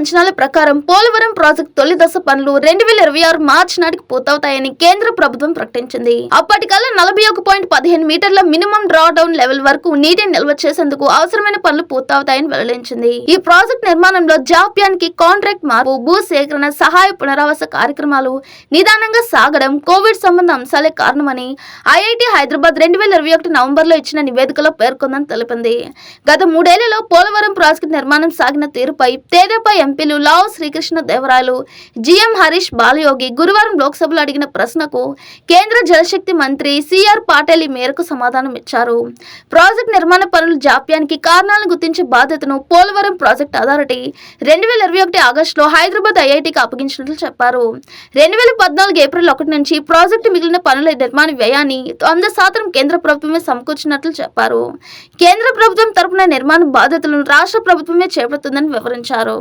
అంచనాల ప్రకారం పోలవరం ప్రాజెక్టు తొలి దశ పనులు 2026 మార్చి నాటికి పూర్తవుతాయని కేంద్ర ప్రభుత్వం ప్రకటించింది. అప్పటికల్లా 41.15 మీటర్ల మినిమం డ్రా డౌన్ లెవెల్ వరకు నీటిని నిల్వ చేసేందుకు అవసరమైన పనులు పూర్తవుతాయని వెల్లడించింది. ఈ ప్రాజెక్టు నిర్మాణంలో జాప్యానికి కాంట్రాక్ట్ మార్పు, భూ సేకరణ, సహాయ పునరావాస కార్యక్రమాలు నిదానంగా సాగడం కోవిడ్ సంబంధ అంశాలే కారణమని ఐఐటి హైదరాబాద్ 2021 నవంబర్లో ఇచ్చిన నివేదికలో పేర్కొందని తెలిపింది. గత 3 ఏళ్లలో పోలవరం ప్రాజెక్టు నిర్మాణం సాగిన తీరుపై తెదేపా ఎంపీలు లావు శ్రీకృష్ణ దేవరాయలు, జిఎం హరీష్ బాలయోగి గురువారం లోక్సభలో అడిగిన ప్రశ్నకు కేంద్ర జలశక్తి మంత్రి సిఆర్ పాటిల్ ఈ మేరకు సమాధానం ఇచ్చారు. ప్రాజెక్టు నిర్మాణ పనుల జాప్యానికి కారణాలను గుర్తించే బాధ్యతను పోలవరం ప్రాజెక్టు అథారిటీ 2021 ఆగస్టులో హైదరాబాద్ ఐఐటికి అప్పగించినట్లు చెప్పారు. 2014 ఏప్రిల్ 1 నుంచి ప్రాజెక్టు మిగిలిన పనుల నిర్మాణ వ్యయాన్ని 100% కేంద్ర ప్రభుత్వమే సమకూర్చినట్లు చెప్పారు. కేంద్ర ప్రభుత్వం తరపున నిర్మాణ బాధ్యతలను రాష్ట్ర ప్రభుత్వమే చేపడుతుందని వివరించారు.